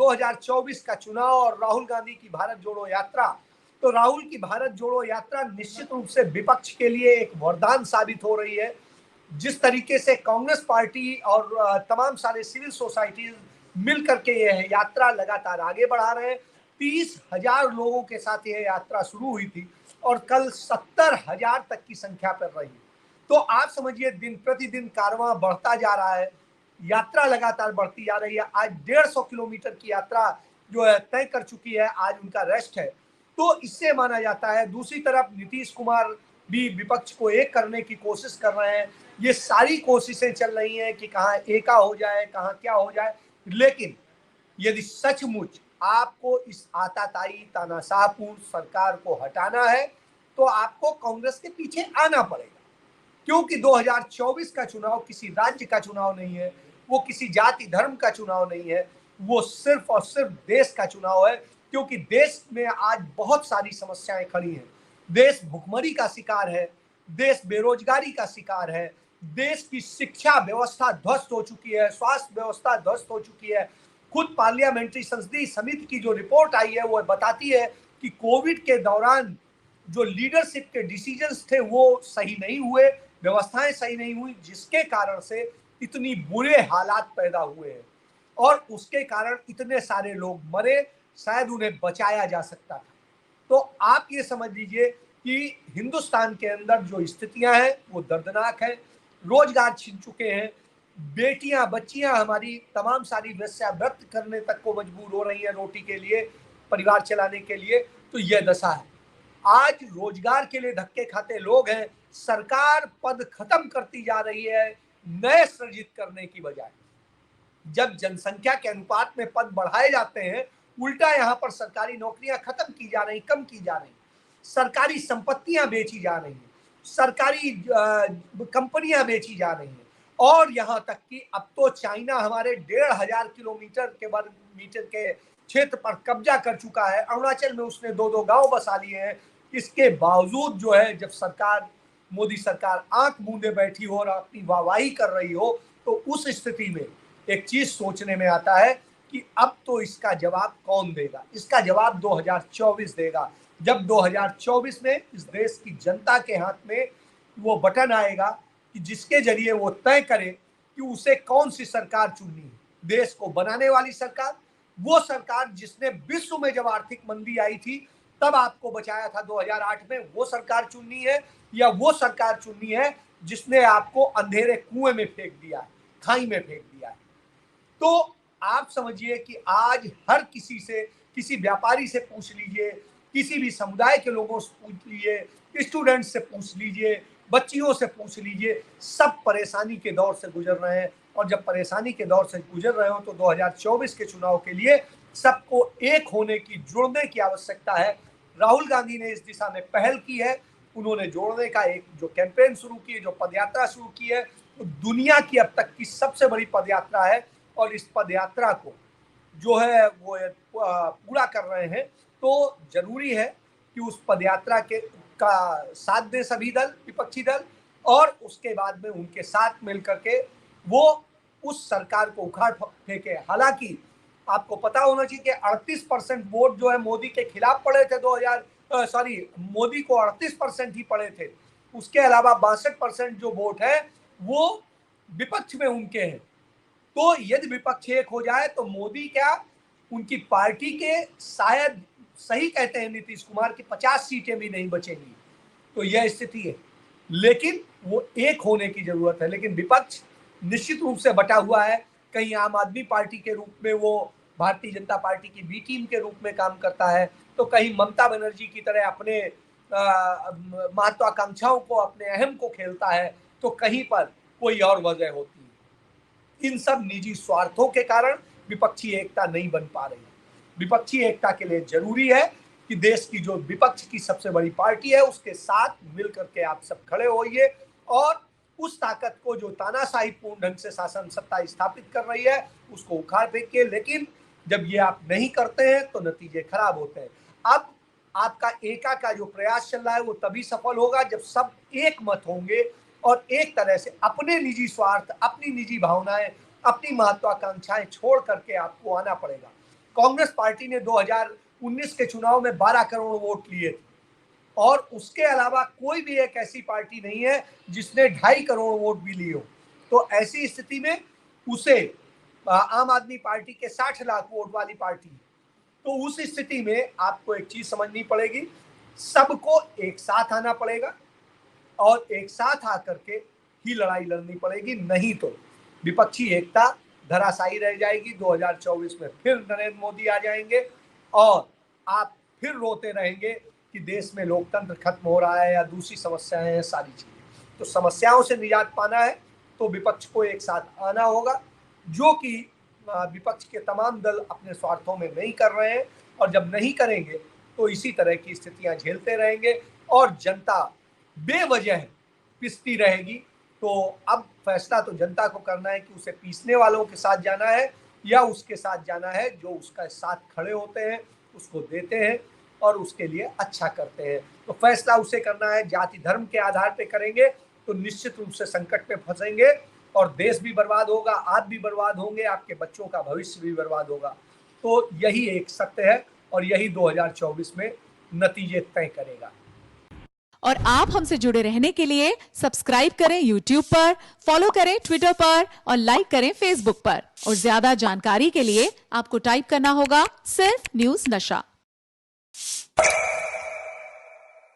2024 का चुनाव और राहुल गांधी की भारत जोड़ो यात्रा, तो राहुल की भारत जोड़ो यात्रा निश्चित रूप से विपक्ष के लिए एक वरदान साबित हो रही है। जिस तरीके से कांग्रेस पार्टी और तमाम सारे सिविल सोसाइटी मिल करके यह यात्रा लगातार आगे बढ़ा रहे हैं। 30,000 लोगों के साथ यह यात्रा शुरू हुई थी और कल 70,000 तक की संख्या पर रही। तो आप समझिए दिन प्रतिदिन कारवां बढ़ता जा रहा है, यात्रा लगातार बढ़ती जा रही है। आज 150 किलोमीटर की यात्रा जो है तय कर चुकी है, आज उनका रेस्ट है। तो इससे माना जाता है। दूसरी तरफ नीतीश कुमार भी विपक्ष को एक करने की कोशिश कर रहे हैं। ये सारी कोशिशें चल रही हैं कि कहाँ एका हो जाए, कहाँ क्या हो जाए। लेकिन यदि सचमुच आपको इस आताताई तानाशाहपूर्ण सरकार को हटाना है तो आपको कांग्रेस के पीछे आना पड़ेगा, क्योंकि 2024 का चुनाव किसी राज्य का चुनाव नहीं है, वो किसी जाति धर्म का चुनाव नहीं है, वो सिर्फ और सिर्फ देश का चुनाव है। क्योंकि देश में आज बहुत सारी समस्याएं खड़ी हैं। देश भुखमरी का शिकार है, देश बेरोजगारी का शिकार है, देश की शिक्षा व्यवस्था ध्वस्त हो चुकी है, स्वास्थ्य व्यवस्था ध्वस्त हो चुकी है। खुद पार्लियामेंट्री संसदीय समिति की जो रिपोर्ट आई है वो बताती है कि कोविड के दौरान जो लीडरशिप के डिसीजंस थे वो सही नहीं हुए, व्यवस्थाएं सही नहीं हुई, जिसके कारण से इतनी बुरे हालात पैदा हुए हैं और उसके कारण इतने सारे लोग मरे। शायद उन्हें बचाया जा सकता था। तो आप ये समझ लीजिए कि हिंदुस्तान के अंदर जो स्थितियां हैं वो दर्दनाक है। रोजगार छिन चुके हैं, बेटियां बच्चियां हमारी तमाम सारी वेश्यावृत्ति करने तक को मजबूर हो रही हैं रोटी के लिए, परिवार चलाने के लिए। तो यह दशा है। आज रोजगार के लिए धक्के खाते लोग हैं। सरकार पद खत्म करती जा रही है नए सृजित करने की बजाय। जब जनसंख्या के अनुपात में पद बढ़ाए जाते हैं, उल्टा यहां पर सरकारी नौकरियां खत्म की जा रही, कम की जा रही, सरकारी संपत्तियां बेची जा रही हैं, सरकारी कंपनियां बेची जा रही हैं। और यहां तक कि अब तो चाइना हमारे 1,500 किलोमीटर के वर्ग मीटर के क्षेत्र पर कब्जा कर चुका है। अरुणाचल में उसने 2-2 गांव बसा लिए हैं। इसके बावजूद जो है, जब सरकार, मोदी सरकार आंख मूंदे बैठी हो और अपनी वाहवाही कर रही हो, तो उस स्थिति में एक चीज सोचने में आता है कि अब तो इसका जवाब कौन देगा। इसका जवाब 2024 देगा, जब 2024 में इस देश की जनता के हाथ में वो बटन आएगा कि जिसके जरिए वो तय करे कि उसे कौन सी सरकार चुननी है। देश को बनाने वाली सरकार, वो सरकार जिसने विश्व में जब आर्थिक मंदी आई थी तब आपको बचाया था 2008 में, वो सरकार चुननी है, या वो सरकार चुननी है जिसने आपको अंधेरे कुएं में फेंक दिया है, खाई में फेंक दिया है। तो आप समझिए कि आज हर किसी से, किसी व्यापारी से पूछ लीजिए, किसी भी समुदाय के लोगों से पूछ लीजिए, स्टूडेंट से पूछ लीजिए, बच्चियों से पूछ लीजिए, सब परेशानी के दौर से गुजर रहे हैं। और जब परेशानी के दौर से गुजर रहे हो तो 2024 के चुनाव के लिए सबको एक होने की, जुड़ने की आवश्यकता है। राहुल गांधी ने इस दिशा में पहल की है। उन्होंने जोड़ने का एक जो कैंपेन शुरू की है, जो पदयात्रा शुरू की है, तो दुनिया की अब तक की सबसे बड़ी पदयात्रा है। और इस पदयात्रा को जो है वो पूरा कर रहे हैं। तो जरूरी है कि उस पदयात्रा के का साथ दें सभी दल, विपक्षी दल, और उसके बाद में उनके साथ मिलकर के वो उस सरकार को उखाड़ फेंके। हालांकि आपको पता होना चाहिए कि 38% वोट जो है मोदी के खिलाफ पड़े थे। मोदी को 38% ही पड़े थे। उसके अलावा 62% जो वोट है वो विपक्ष में उनके हैं। तो यदि विपक्ष एक हो जाए तो मोदी क्या, उनकी पार्टी के शायद, सही कहते हैं नीतीश कुमार की, 50 सीटें भी नहीं बचेंगी। तो यह स्थिति है। लेकिन वो एक होने की जरूरत है। लेकिन विपक्ष निश्चित रूप से बटा हुआ है। कहीं आम आदमी पार्टी के रूप में वो भारतीय जनता पार्टी की बी टीम के रूप में काम करता है, तो कहीं ममता बनर्जी की तरह अपने महत्वाकांक्षाओं को, अपने अहम को खेलता है, तो कहीं पर कोई और वजह होती है। इन सब निजी स्वार्थों के कारण विपक्षी एकता नहीं बन पा रही है। विपक्षी एकता के लिए जरूरी है कि देश की जो विपक्ष की सबसे बड़ी पार्टी है उसके साथ मिलकर के आप सब खड़े होइए और उस ताकत को जो तानाशाही पूर्ण ढंग से शासन सत्ता स्थापित कर रही है उसको उखाड़ फेंकिए। लेकिन जब ये आप नहीं करते हैं तो नतीजे खराब होते हैं। अब आपका एका का जो प्रयास चल रहा है वो तभी सफल होगा जब सब एक मत होंगे और एक तरह से अपने निजी स्वार्थ, अपनी निजी भावनाएं, अपनी महत्वाकांक्षाएं छोड़ करके आपको आना पड़ेगा। कांग्रेस पार्टी ने 2019 के चुनाव में 12 करोड़ वोट लिए थे और उसके अलावा कोई भी एक ऐसी पार्टी नहीं है जिसने 2.5 करोड़ वोट भी लिए हो। तो ऐसी स्थिति में उसे आम आदमी पार्टी के 60 लाख वोट वाली पार्टी, तो उस स्थिति में आपको एक चीज समझनी पड़ेगी, सबको एक साथ आना पड़ेगा और एक साथ आकर के ही लड़ाई लड़नी पड़ेगी, नहीं तो विपक्षी एकता धराशायी रह जाएगी। 2024 में फिर नरेंद्र मोदी आ जाएंगे और आप फिर रोते रहेंगे कि देश में लोकतंत्र खत्म हो रहा है या दूसरी समस्याएं हैं, सारी चीजें। तो समस्याओं से निजात पाना है तो विपक्ष को एक साथ आना होगा, जो कि विपक्ष के तमाम दल अपने स्वार्थों में नहीं कर रहे हैं, और जब नहीं करेंगे तो इसी तरह की स्थितियां झेलते रहेंगे और जनता बेवजह पिसती रहेगी। तो अब फैसला तो जनता को करना है कि उसे पीसने वालों के साथ जाना है या उसके साथ जाना है जो उसका साथ खड़े होते हैं, उसको देते हैं और उसके लिए अच्छा करते हैं। तो फैसला उसे करना है। जाति धर्म के आधार पे करेंगे तो निश्चित रूप से संकट में फंसेंगे और देश भी बर्बाद होगा, आप भी बर्बाद होंगे, आपके बच्चों का भविष्य भी बर्बाद होगा। तो यही एक सत्य है और यही 2024 में नतीजे तय करेगा। और आप हमसे जुड़े रहने के लिए सब्सक्राइब करें YouTube पर, फॉलो करें Twitter पर और लाइक करें Facebook पर। और ज्यादा जानकारी के लिए आपको टाइप करना होगा सिर्फ न्यूज़ नशा।